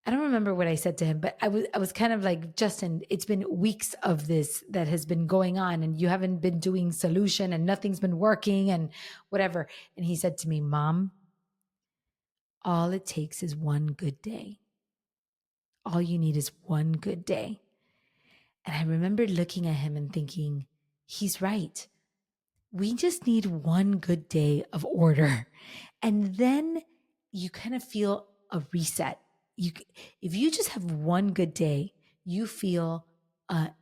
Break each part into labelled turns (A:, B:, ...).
A: I don't remember what I said to him, but I was kind of like, Justin, it's been weeks of this that has been going on and you haven't been doing solution and nothing's been working and whatever. And he said to me, Mom, all it takes is one good day. All you need is one good day. And I remember looking at him and thinking, he's right. We just need one good day of order. And then you kind of feel a reset. You, if you just have one good day, you feel a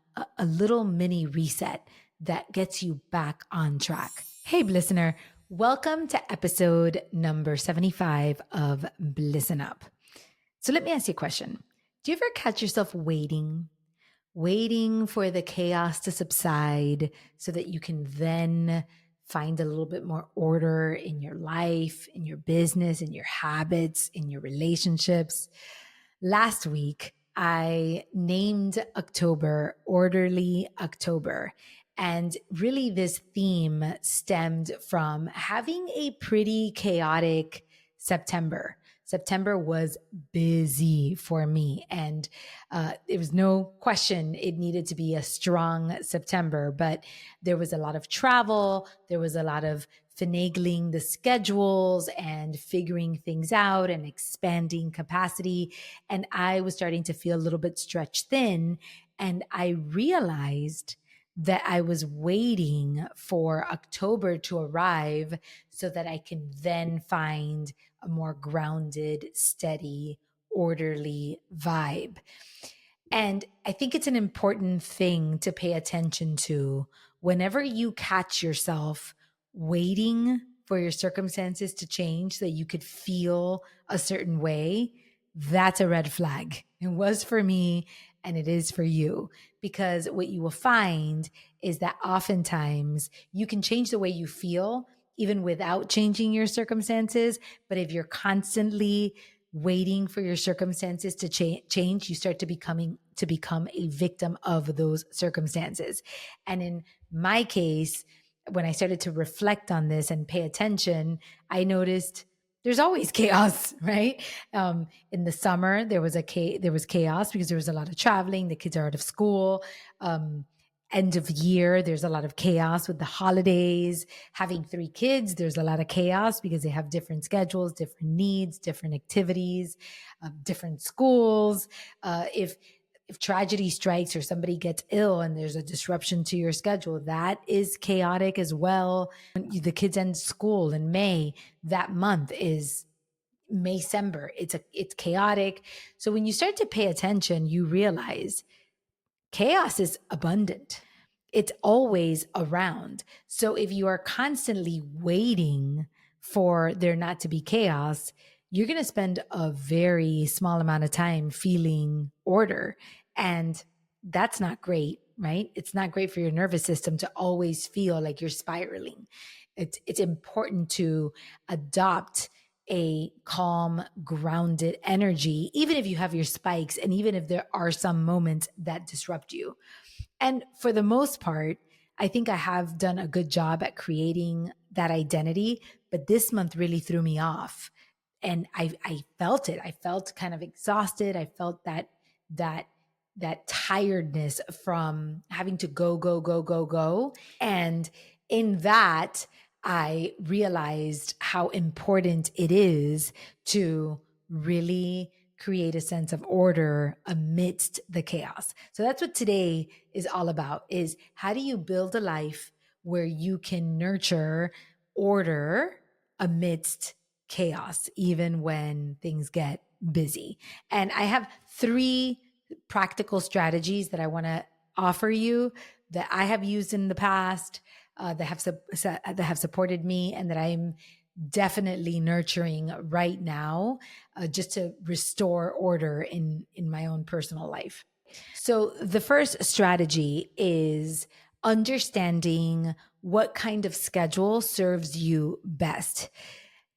A: little mini reset that gets you back on track. Hey, listener, welcome to episode number 75 of Listen Up. So let me ask you a question. Do you ever catch yourself waiting for the chaos to subside so that you can then find a little bit more order in your life, in your business, in your habits, in your relationships? Last week, I named October Orderly October. And really, this theme stemmed from having a pretty chaotic September. September was busy for me. And there was no question it needed to be a strong September, but there was a lot of travel. There was a lot of finagling the schedules and figuring things out and expanding capacity. And I was starting to feel a little bit stretched thin. And I realized that I was waiting for October to arrive so that I can then find a more grounded, steady, orderly vibe. And I think it's an important thing to pay attention to whenever you catch yourself waiting for your circumstances to change so that you could feel a certain way. That's a red flag. It was for me and it is for you, because what you will find is that oftentimes you can change the way you feel even without changing your circumstances. But if you're constantly waiting for your circumstances to change, you start to become a victim of those circumstances. And in my case, when I started to reflect on this and pay attention, I noticed there's always chaos, right? In the summer, there was chaos because there was a lot of traveling. The kids are out of school. End of year, there's a lot of chaos with the holidays. Having three kids, there's a lot of chaos because they have different schedules, different needs, different activities, different schools. If tragedy strikes or somebody gets ill and there's a disruption to your schedule, that is chaotic as well. When the kids end school in May, that month is Maycember. It's chaotic. So when you start to pay attention, you realize chaos is abundant. It's always around. So if you are constantly waiting for there not to be chaos, you're going to spend a very small amount of time feeling order. And that's not great, right? It's not great for your nervous system to always feel like you're spiraling. It's important to adopt a calm, grounded energy, even if you have your spikes and even if there are some moments that disrupt you. And for the most part, I think I have done a good job at creating that identity, but this month really threw me off. And I felt it. I felt kind of exhausted. I felt that tiredness from having to go. And in that, I realized how important it is to really create a sense of order amidst the chaos. So that's what today is all about, is how do you build a life where you can nurture order amidst chaos, even when things get busy. And I have three practical strategies that I want to offer you that I have used in the past, that have supported me and that I'm definitely nurturing right now, just to restore order in my own personal life. So the first strategy is understanding what kind of schedule serves you best.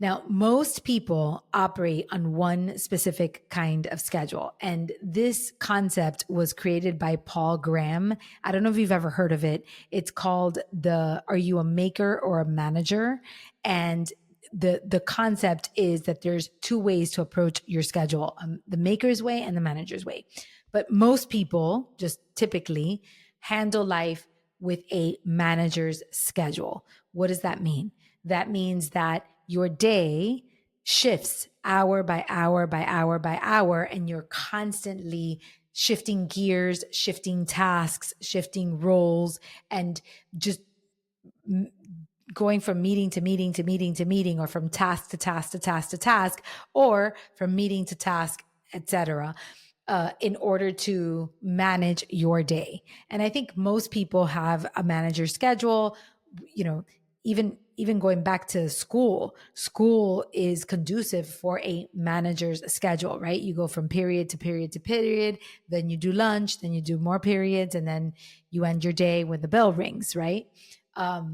A: Now, most people operate on one specific kind of schedule. And this concept was created by Paul Graham. I don't know if you've ever heard of it. It's called Are You a Maker or a Manager? And the concept is that there's two ways to approach your schedule, the maker's way and the manager's way. But most people just typically handle life with a manager's schedule. What does that mean? That means that your day shifts hour by hour by hour by hour, and you're constantly shifting gears, shifting tasks, shifting roles, and just going from meeting to meeting to meeting to meeting, or from task to task to task to task, or from meeting to task, etc., in order to manage your day. And I think most people have a manager's schedule. You know, even going back to school is conducive for a manager's schedule, right? You go from period to period to period, then you do lunch, then you do more periods, and then you end your day when the bell rings, right?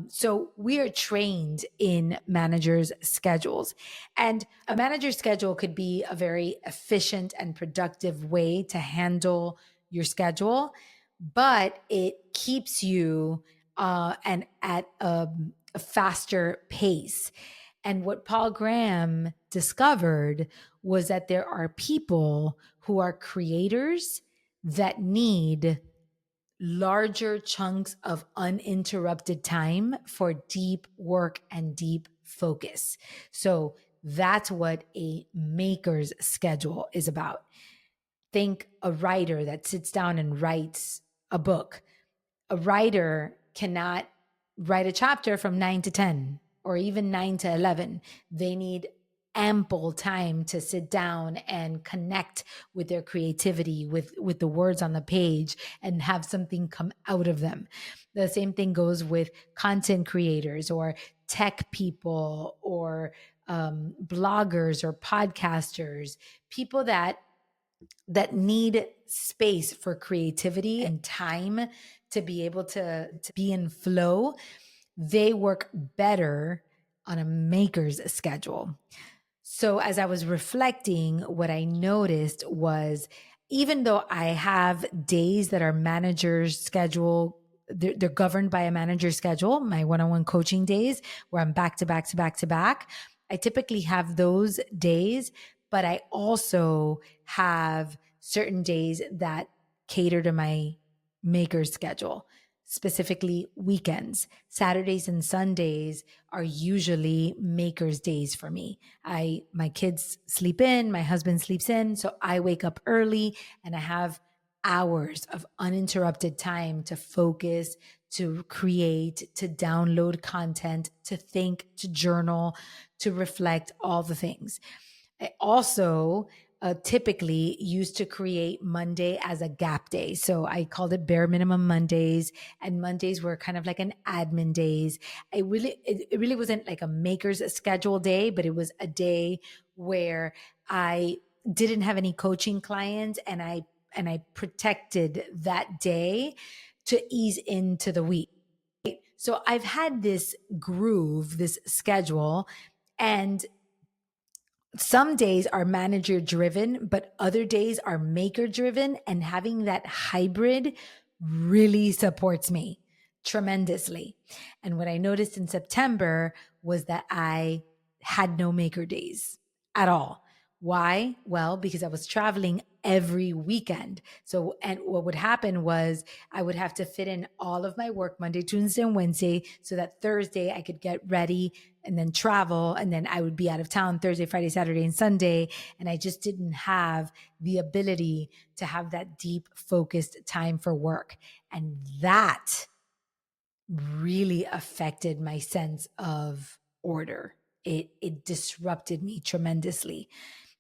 A: So we are trained in managers' schedules, and a manager's schedule could be a very efficient and productive way to handle your schedule, but it keeps you and at a faster pace. And what Paul Graham discovered was that there are people who are creators that need larger chunks of uninterrupted time for deep work and deep focus. So that's what a maker's schedule is about. Think a writer that sits down and writes a book. A writer cannot write a chapter from 9 to 10 or even 9 to 11. They need ample time to sit down and connect with their creativity, with the words on the page, and have something come out of them. The same thing goes with content creators or tech people or bloggers or podcasters, people that need space for creativity and time to be able to be in flow. They work better on a maker's schedule. So as I was reflecting, what I noticed was, even though I have days that are manager's schedule, they're governed by a manager's schedule, my one-on-one coaching days where I'm back to back to back to back, I typically have those days, but I also have certain days that cater to my maker's schedule, specifically weekends. Saturdays and Sundays are usually maker's days for me. My kids sleep in, my husband sleeps in, so I wake up early and I have hours of uninterrupted time to focus, to create, to download content, to think, to journal, to reflect, all the things. I also typically used to create Monday as a gap day. So I called it bare minimum Mondays, and Mondays were kind of like an admin days. It really wasn't like a maker's schedule day, but it was a day where I didn't have any coaching clients, and I protected that day to ease into the week. So I've had this groove, this schedule, and some days are manager driven, but other days are maker driven. And having that hybrid really supports me tremendously. And what I noticed in September was that I had no maker days at all. Why? Well, because I was traveling every weekend. So, and what would happen was I would have to fit in all of my work Monday, Tuesday, and Wednesday, so that Thursday I could get ready and then travel. And then I would be out of town Thursday, Friday, Saturday, and Sunday. And I just didn't have the ability to have that deep, focused time for work. And that really affected my sense of order. It disrupted me tremendously.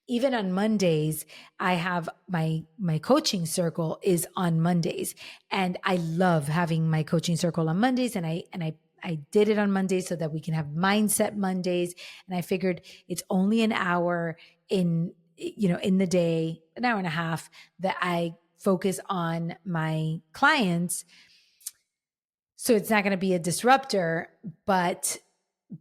A: Even on Mondays, I have my coaching circle is on Mondays, and I love having my coaching circle on Mondays. And I did it on Mondays so that we can have mindset Mondays. And I figured it's only an hour in the day, an hour and a half, that I focus on my clients. So it's not going to be a disruptor, but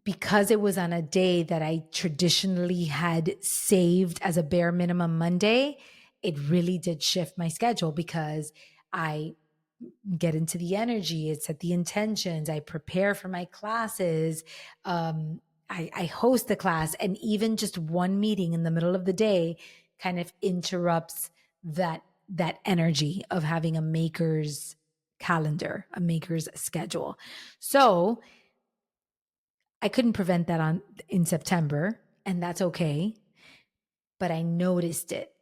A: because it was on a day that I traditionally had saved as a bare minimum Monday, it really did shift my schedule, because I get into the energy, it's at the intentions, I prepare for my classes. I host the class, and even just one meeting in the middle of the day kind of interrupts that energy of having a maker's calendar, a maker's schedule. So I couldn't prevent that on in September, and that's okay. But I noticed it.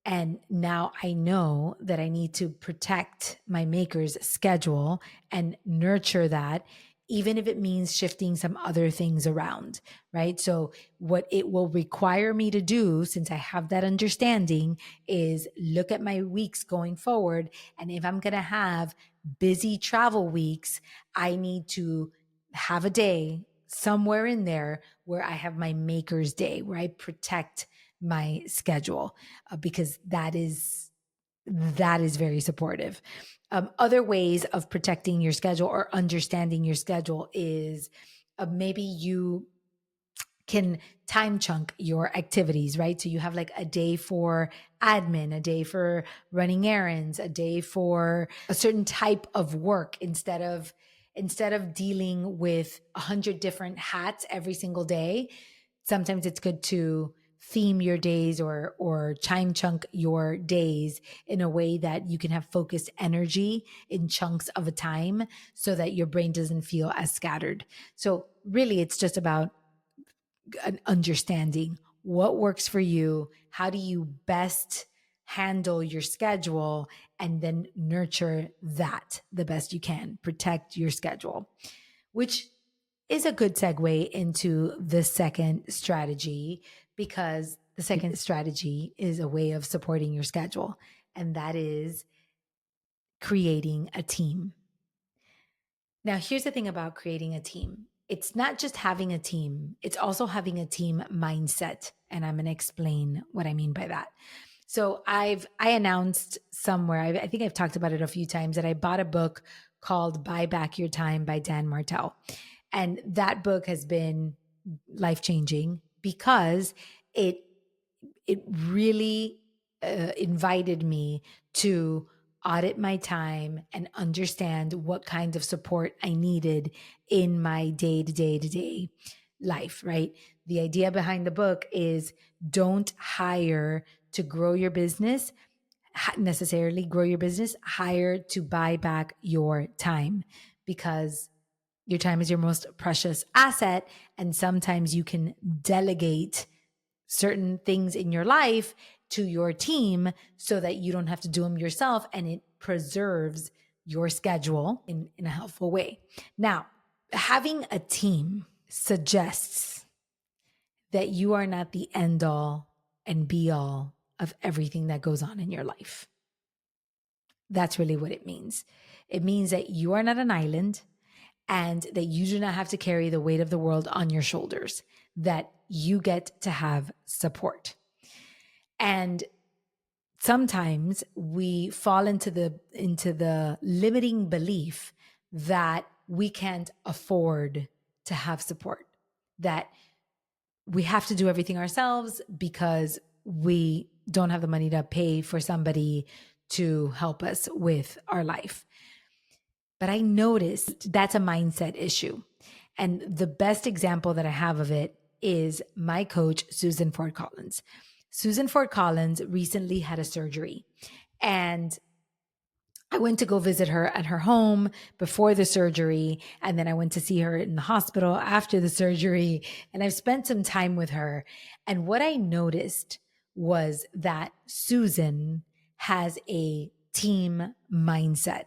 A: And now I know that I need to protect my maker's schedule and nurture that, even if it means shifting some other things around, right? So, what it will require me to do, since I have that understanding, is look at my weeks going forward. And if I'm going to have busy travel weeks, I need to have a day somewhere in there where I have my maker's day, where I protect my schedule, because that is very supportive. Other ways of protecting your schedule or understanding your schedule is, maybe you can time chunk your activities, right? So you have like a day for admin, a day for running errands, a day for a certain type of work, instead of dealing with 100 different hats every single day. Sometimes it's good to theme your days, or time chunk your days in a way that you can have focused energy in chunks of a time, so that your brain doesn't feel as scattered. So really, it's just about an understanding what works for you, how do you best handle your schedule, and then nurture that the best you can. Protect your schedule, which is a good segue into the second strategy, because the second strategy is a way of supporting your schedule, and that is creating a team. Now, here's the thing about creating a team. It's not just having a team, it's also having a team mindset. And I'm going to explain what I mean by that. So I announced somewhere, I think I've talked about it a few times, that I bought a book called Buy Back Your Time by Dan Martell. And that book has been life-changing, because it it really invited me to audit my time and understand what kind of support I needed in my day to day life, right? The idea behind the book is, don't hire to grow your business, necessarily grow your business, hire to buy back your time, because your time is your most precious asset. And sometimes you can delegate certain things in your life to your team, so that you don't have to do them yourself, and it preserves your schedule in a helpful way. Now, having a team suggests that you are not the end all and be all of everything that goes on in your life. That's really what it means. It means that you are not an island, and that you do not have to carry the weight of the world on your shoulders, that you get to have support. And sometimes we fall into the limiting belief that we can't afford to have support, that we have to do everything ourselves because we don't have the money to pay for somebody to help us with our life. But I noticed that's a mindset issue. And the best example that I have of it is my coach, Susan Ford Collins. Susan Ford Collins recently had a surgery, and I went to go visit her at her home before the surgery. And then I went to see her in the hospital after the surgery. And I've spent some time with her. And what I noticed was that Susan has a team mindset.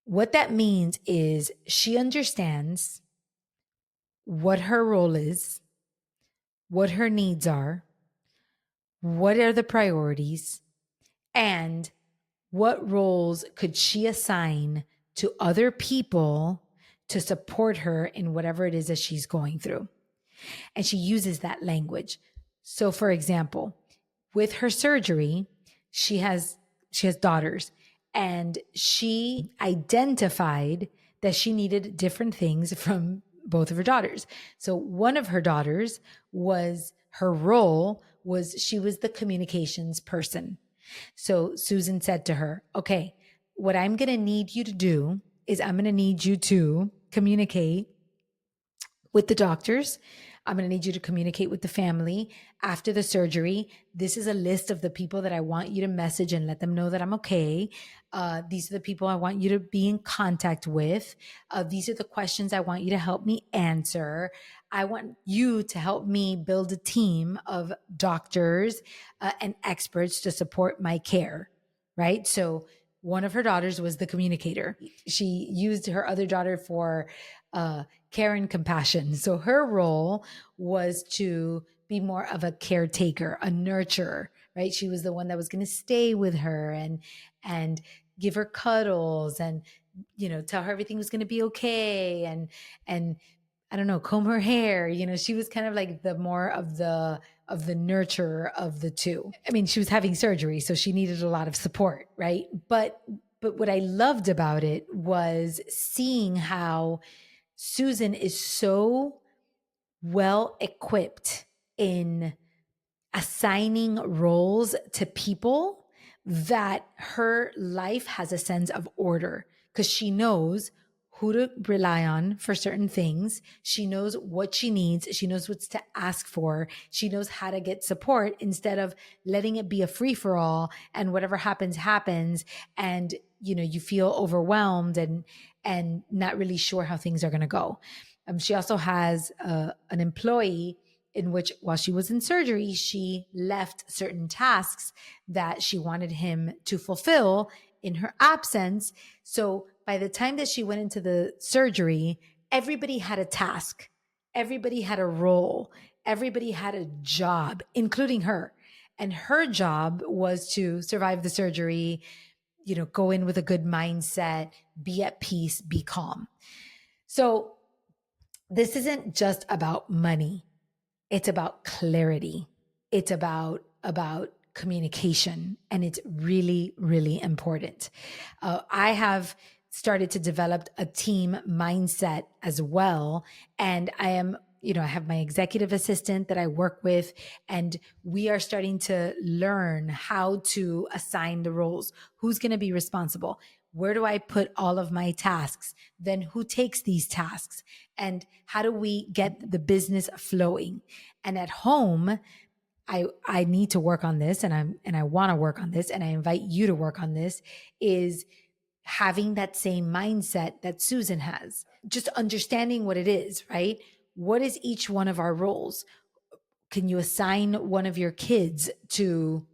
A: What that means is she understands what her role is, what her needs are, what are the priorities, and what roles could she assign to other people to support her in whatever it is that she's going through. And she uses that language. So for example, with her surgery, she has daughters, and she identified that she needed different things from both of her daughters. So one of her daughters was, her role was, she was the communications person. So Susan said to her, okay, what I'm going to need you to do is, I'm going to need you to communicate with the doctors. I'm going to need you to communicate with the family after the surgery. This is a list of the people that I want you to message and let them know that I'm okay. These are the people I want you to be in contact with. These are the questions I want you to help me answer. I want you to help me build a team of doctors and experts to support my care, right? So, one of her daughters was the communicator. She used her other daughter for care and compassion. So her role was to be more of a caretaker, a nurturer, right? She was the one that was going to stay with her and give her cuddles and tell her everything was going to be okay and I don't know, comb her hair. She was kind of like the more of the nurturer of the two. I mean, she was having surgery, so she needed a lot of support, right? But what I loved about it was seeing how Susan is so well equipped in assigning roles to people that her life has a sense of order because she knows who to rely on for certain things. She knows what she needs. She knows what to ask for. She knows how to get support instead of letting it be a free for all and whatever happens, happens. And, you feel overwhelmed and not really sure how things are going to go. She also has an employee in which, while she was in surgery, she left certain tasks that she wanted him to fulfill in her absence. So by the time that she went into the surgery, everybody had a task, everybody had a role, everybody had a job, including her. And her job was to survive the surgery, go in with a good mindset, be at peace, be calm. So this isn't just about money. It's about clarity. It's about communication, and it's really, really important. I have started to develop a team mindset as well, and I have my executive assistant that I work with, and we are starting to learn how to assign the roles. Who's going to be responsible? Where do I put all of my tasks? Then who takes these tasks? And how do we get the business flowing? And at home, I need to work on this, and I want to work on this, and I invite you to work on this, is having that same mindset that Susan has. Just understanding what it is, right? What is each one of our roles? Can you assign one of your kids to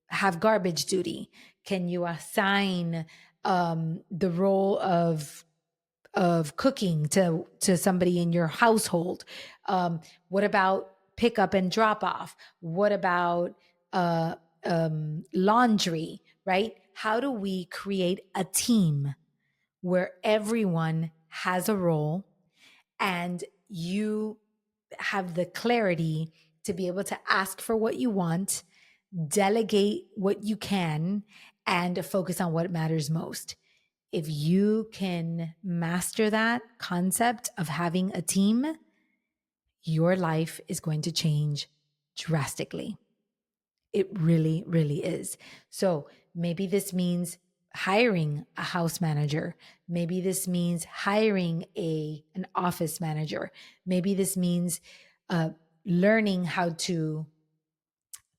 A: have garbage duty? Can you assign the role of cooking to somebody in your household? What about pick up and drop off? What about laundry? Right? How do we create a team where everyone has a role and you have the clarity to be able to ask for what you want, delegate what you can, and focus on what matters most? If you can master that concept of having a team, your life is going to change drastically. It really, really is. So maybe this means hiring a house manager. Maybe this means hiring an office manager. Maybe this means learning how to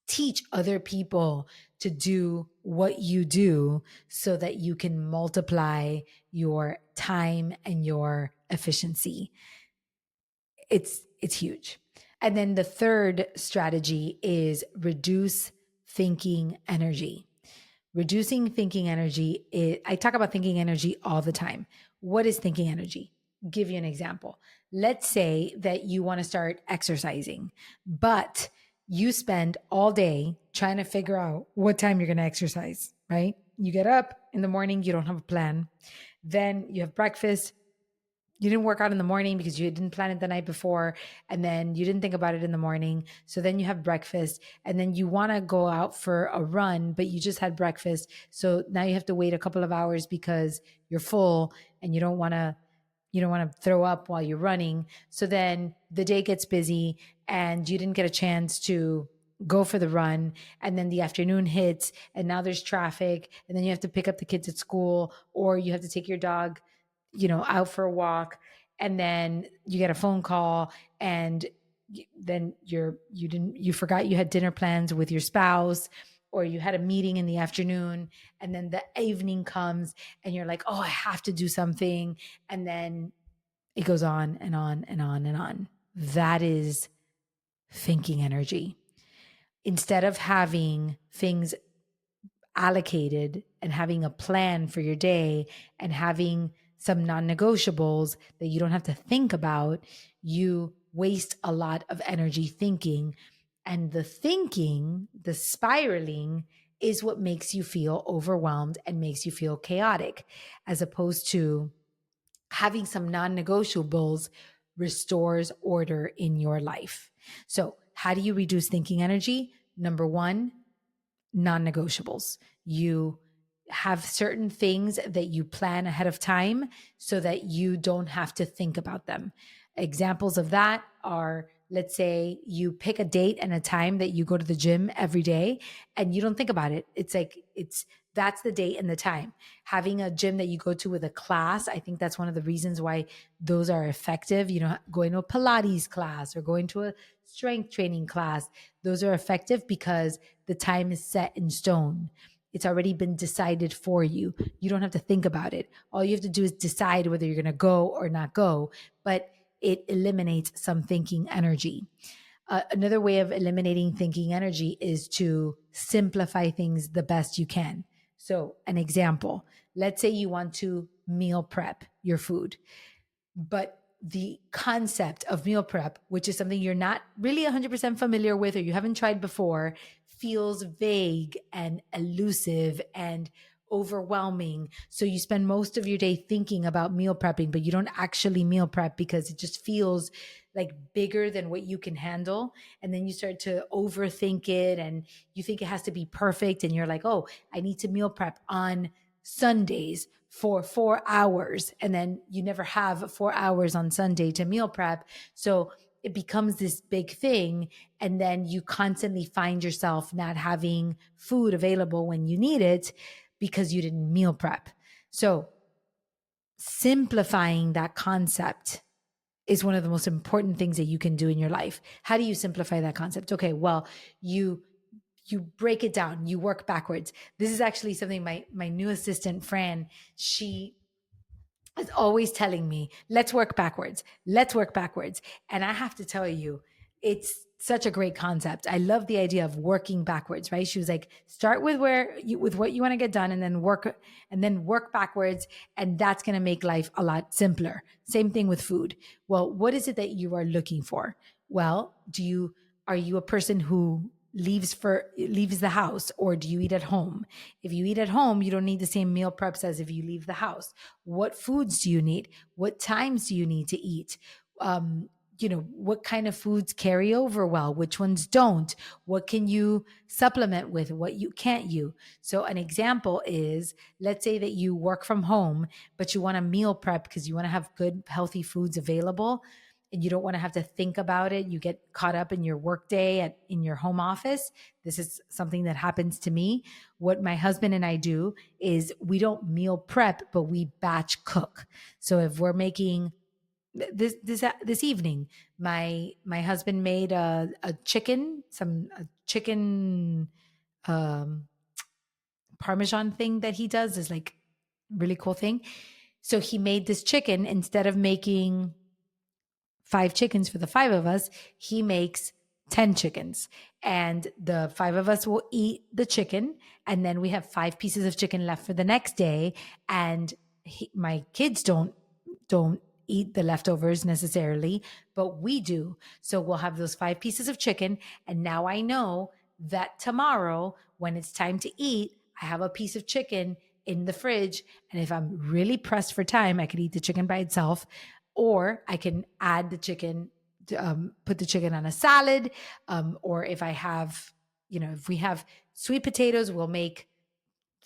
A: teach other people to do what you do so that you can multiply your time and your efficiency. It's huge. And then the third strategy is reduce thinking energy. Reducing thinking energy, I talk about thinking energy all the time. What is thinking energy? Give you an example. Let's say that you want to start exercising, but you spend all day trying to figure out what time you're going to exercise, right? You get up in the morning, you don't have a plan. Then you have breakfast. You didn't work out in the morning because you didn't plan it the night before. And then you didn't think about it in the morning. So then you have breakfast and then you want to go out for a run, but you just had breakfast. So now you have to wait a couple of hours because you're full and you don't want to throw up while you're running. So then the day gets busy and you didn't get a chance to go for the run. And then the afternoon hits and now there's traffic. And then you have to pick up the kids at school or you have to take your dog out for a walk. and then you get a phone call, and then you forgot you had dinner plans with your spouse, or you had a meeting in the afternoon, and then the evening comes and you're like, oh, I have to do something, and then it goes on and on and on and on. That is thinking energy. Instead of having things allocated and having a plan for your day and having some non-negotiables that you don't have to think about, you waste a lot of energy thinking. And the thinking, the spiraling, is what makes you feel overwhelmed and makes you feel chaotic, as opposed to having some non-negotiables restores order in your life. So how do you reduce thinking energy? Number one, non-negotiables. You have certain things that you plan ahead of time so that you don't have to think about them. Examples of that are, let's say you pick a date and a time that you go to the gym every day and you don't think about it. It's like, that's the date and the time. Having a gym that you go to with a class, I think that's one of the reasons why those are effective. You know, going to a Pilates class or going to a strength training class, those are effective because the time is set in stone. It's already been decided for you. You don't have to think about it. All you have to do is decide whether you're going to go or not go, but it eliminates some thinking energy. Another way of eliminating thinking energy is to simplify things the best you can. So, an example, let's say you want to meal prep your food, but the concept of meal prep, which is something you're not really 100% familiar with or you haven't tried before, feels vague and elusive and overwhelming. So you spend most of your day thinking about meal prepping, but you don't actually meal prep because it just feels like bigger than what you can handle. And then you start to overthink it and you think it has to be perfect. And you're like, oh, I need to meal prep on Sundays for 4 hours. And then you never have 4 hours on Sunday to meal prep. So it becomes this big thing. And then you constantly find yourself not having food available when you need it because you didn't meal prep. So simplifying that concept is one of the most important things that you can do in your life. How do you simplify that concept? Okay, well, you break it down, you work backwards. This is actually something my new assistant Fran, she is always telling me, let's work backwards. Let's work backwards. And I have to tell you, it's such a great concept. I love the idea of working backwards, right? She was like, start with with what you want to get done and then work backwards. And that's going to make life a lot simpler. Same thing with food. Well, what is it that you are looking for? Well, are you a person who leaves the house, or do you eat at home? If you eat at home, you don't need the same meal preps as if you leave the house. What foods do you need? What times do you need to eat? What kind of foods carry over well? Which ones don't? What can you supplement with? What you can't you? So an example is, let's say that you work from home, but you want to meal prep because you want to have good, healthy foods available and you don't want to have to think about it. You get caught up in your workday in your home office. This is something that happens to me. What my husband and I do is we don't meal prep, but we batch cook. So if we're making this evening, my husband made a chicken, a chicken parmesan thing that he does, is like really cool thing. So he made this chicken. Instead of making 5 chickens for the 5 of us, he makes 10 chickens. And the 5 of us will eat the chicken. And then we have 5 pieces of chicken left for the next day. And my kids don't eat the leftovers necessarily, but we do. So we'll have those 5 pieces of chicken. And now I know that tomorrow, when it's time to eat, I have a piece of chicken in the fridge. And if I'm really pressed for time, I could eat the chicken by itself, or I can add the chicken, put the chicken on a salad. Or if we have sweet potatoes, we'll make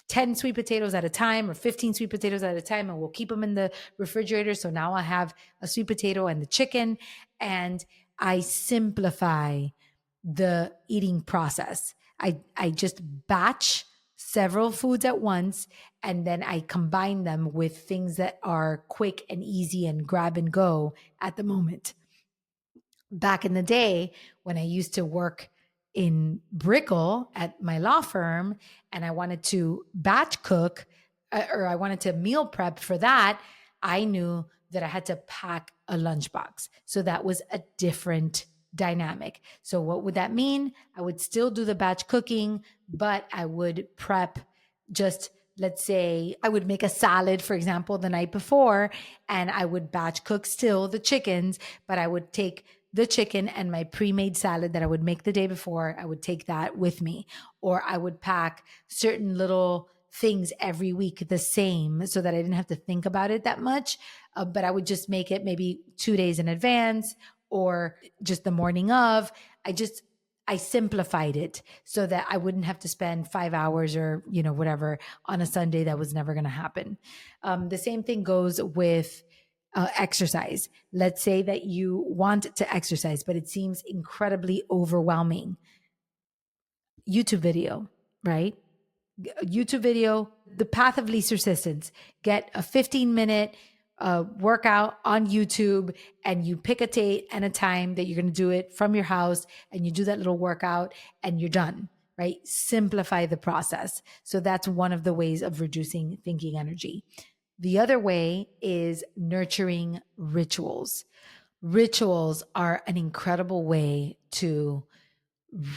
A: 10 sweet potatoes at a time or 15 sweet potatoes at a time, and we'll keep them in the refrigerator. So now I have a sweet potato and the chicken, and I simplify the eating process. I just batch several foods at once, and then I combine them with things that are quick and easy and grab and go at the moment. Back in the day when I used to work in Brickell at my law firm and I wanted to batch cook, or I wanted to meal prep for that, I knew that I had to pack a lunchbox. So that was a different dynamic. So what would that mean? I would still do the batch cooking, but I would prep just, let's say I would make a salad, for example, the night before, and I would batch cook still the chickens, but I would take the chicken and my pre-made salad that I would make the day before, I would take that with me. Or I would pack certain little things every week the same so that I didn't have to think about it that much. But I would just make it maybe 2 days in advance or just the morning of. I simplified it so that I wouldn't have to spend 5 hours or, whatever on a Sunday. That was never going to happen. The same thing goes with exercise. Let's say that you want to exercise, but it seems incredibly overwhelming. YouTube video, right? YouTube video, the path of least resistance. Get a 15-minute workout on YouTube, and you pick a date and a time that you're going to do it from your house, and you do that little workout and you're done, right? Simplify the process. So that's one of the ways of reducing thinking energy. The other way is nurturing rituals. Rituals are an incredible way to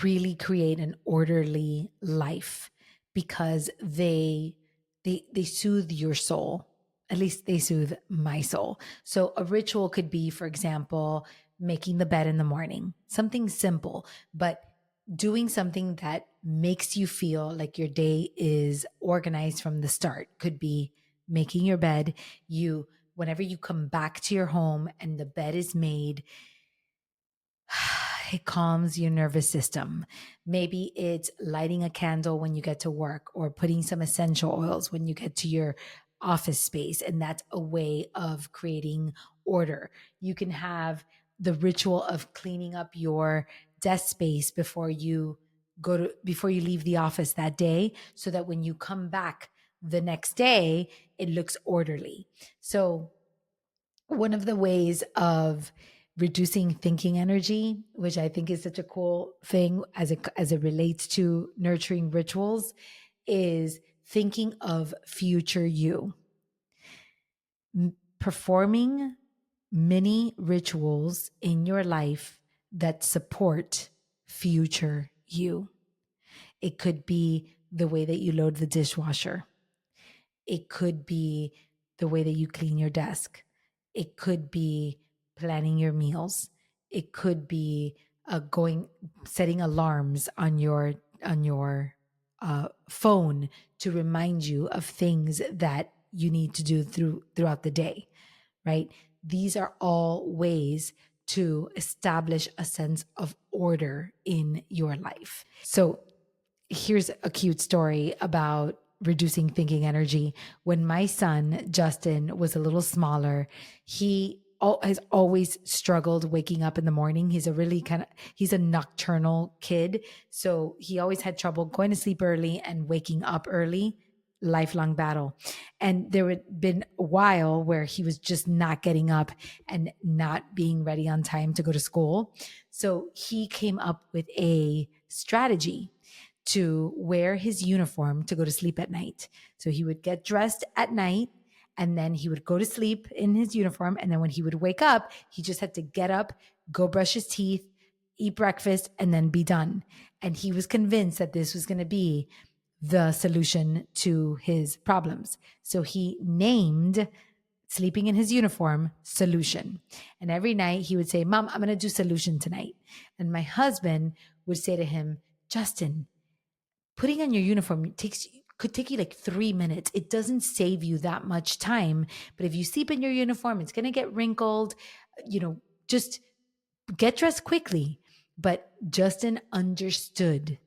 A: really create an orderly life because they soothe your soul. At least they soothe my soul. So a ritual could be, for example, making the bed in the morning, something simple, but doing something that makes you feel like your day is organized from the start. Could be making your bed. Whenever you come back to your home and the bed is made, it calms your nervous system. Maybe it's lighting a candle when you get to work or putting some essential oils when you get to your office space. And that's a way of creating order. You can have the ritual of cleaning up your desk space before you leave the office that day, so that when you come back the next day, it looks orderly. So one of the ways of reducing thinking energy, which I think is such a cool thing as it relates to nurturing rituals, is thinking of future you. Performing many rituals in your life that support future you. It could be the way that you load the dishwasher. It could be the way that you clean your desk. It could be planning your meals. It could be setting alarms on your phone to remind you of things that you need to do throughout the day, right? These are all ways to establish a sense of order in your life. So here's a cute story about reducing thinking energy. When my son, Justin, was a little smaller, he has always struggled waking up in the morning. He's a nocturnal kid. So he always had trouble going to sleep early and waking up early, lifelong battle. And there had been a while where he was just not getting up and not being ready on time to go to school. So he came up with a strategy to wear his uniform to go to sleep at night. So he would get dressed at night and then he would go to sleep in his uniform. And then when he would wake up, he just had to get up, go brush his teeth, eat breakfast, and then be done. And he was convinced that this was going to be the solution to his problems. So he named sleeping in his uniform Solution. And every night he would say, "Mom, I'm going to do Solution tonight." And my husband would say to him, "Justin, putting on your uniform could take you like 3 minutes. It doesn't save you that much time. But if you sleep in your uniform, it's going to get wrinkled. Just get dressed quickly." But Justin understood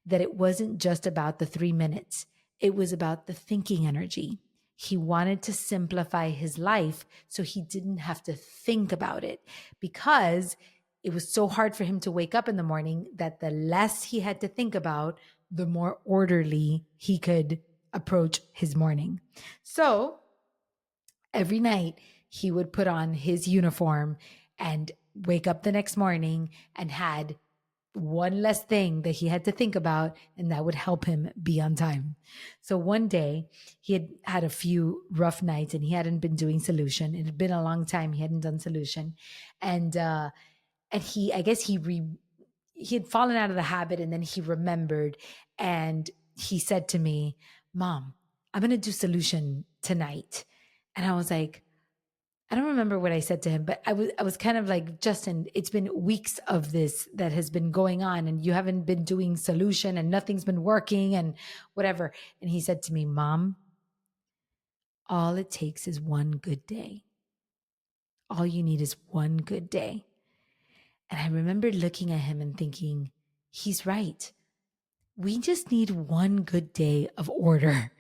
A: that it wasn't just about the 3 minutes. It was about the thinking energy. He wanted to simplify his life so he didn't have to think about it, because it was so hard for him to wake up in the morning that the less he had to think about, the more orderly he could approach his morning. So every night he would put on his uniform and wake up the next morning and had one less thing that he had to think about, and that would help him be on time. So one day he had had a few rough nights and he hadn't been doing solution. It had been a long time he hadn't done solution. And he, I guess he had fallen out of the habit, and then he remembered, and he said to me, "Mom, I'm going to do solution tonight." And I was like, I don't remember what I said to him, but I was kind of like, "Justin, it's been weeks of this that has been going on, and you haven't been doing solution and nothing's been working and whatever." And he said to me, "Mom, all it takes is one good day. All you need is one good day." And I remember looking at him and thinking, he's right. We just need one good day of order.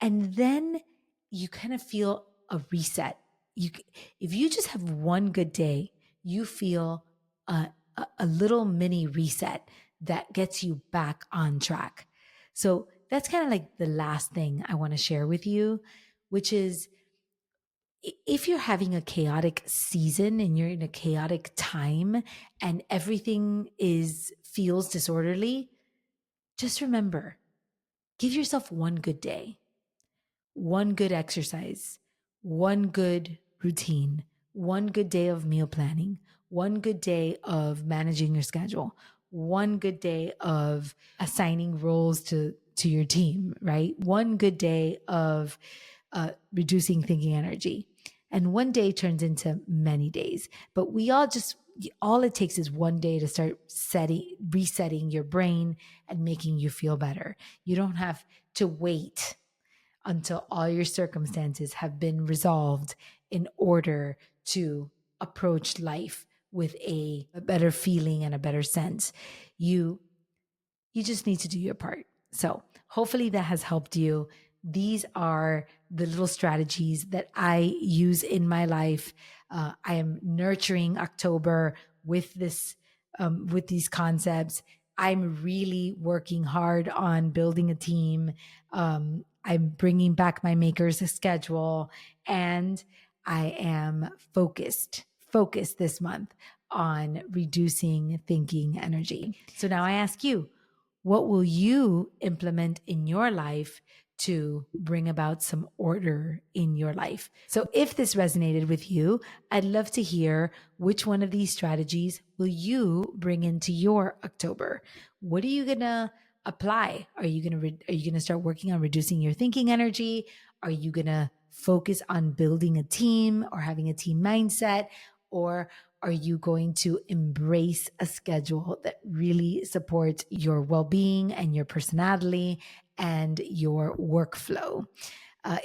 A: And then you kind of feel a reset. If you just have one good day, you feel a little mini reset that gets you back on track. So that's kind of like the last thing I want to share with you, which is, if you're having a chaotic season and you're in a chaotic time and everything feels disorderly, just remember, give yourself one good day, one good exercise, one good routine, one good day of meal planning, one good day of managing your schedule, one good day of assigning roles to your team, right? One good day of reducing thinking energy. And one day turns into many days. But all it takes is one day to start resetting your brain and making you feel better. You don't have to wait until all your circumstances have been resolved in order to approach life with a better feeling and a better sense. You just need to do your part. So hopefully that has helped you. These are the little strategies that I use in my life. I am nurturing October with these concepts. I'm really working hard on building a team. I'm bringing back my maker's schedule, and I am focused this month on reducing thinking energy. So now I ask you, what will you implement in your life to bring about some order in your life? So if this resonated with you, I'd love to hear which one of these strategies will you bring into your October. What are you going to apply? Are you going to start working on reducing your thinking energy? Are you going to focus on building a team or having a team mindset? Or are you going to embrace a schedule that really supports your well-being and your personality and your workflow?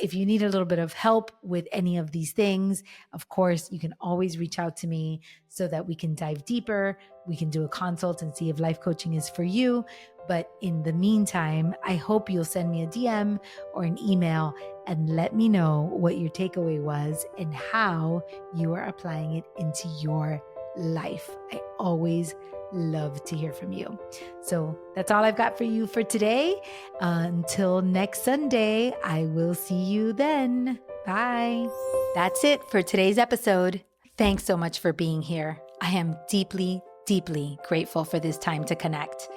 A: If you need a little bit of help with any of these things, of course, you can always reach out to me so that we can dive deeper. We can do a consult and see if life coaching is for you. But in the meantime, I hope you'll send me a DM or an email and let me know what your takeaway was and how you are applying it into your life. I always love to hear from you. So that's all I've got for you for today. Until next Sunday, I will see you then. Bye. That's it for today's episode. Thanks so much for being here. I am deeply, deeply grateful for this time to connect.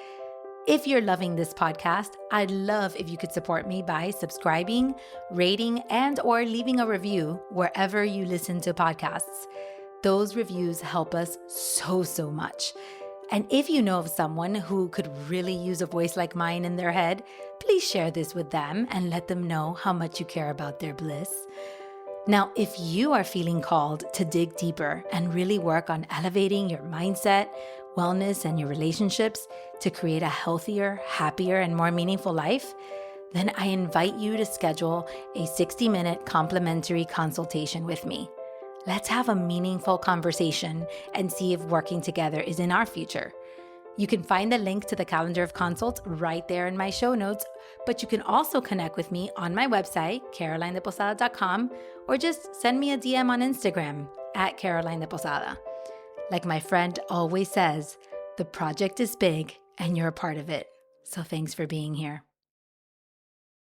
A: If you're loving this podcast, I'd love if you could support me by subscribing, rating, and or leaving a review wherever you listen to podcasts. Those reviews help us so much. And if you know of someone who could really use a voice like mine in their head, please share this with them and let them know how much you care about their bliss. Now, if you are feeling called to dig deeper and really work on elevating your mindset, wellness, and your relationships to create a healthier, happier, and more meaningful life, then I invite you to schedule a 60-minute complimentary consultation with me. Let's have a meaningful conversation and see if working together is in our future. You can find the link to the calendar of consults right there in my show notes, but you can also connect with me on my website, carolinedeposada.com, or just send me a DM on Instagram at Caroline de Posada. Like my friend always says, the project is big and you're a part of it. So thanks for being here.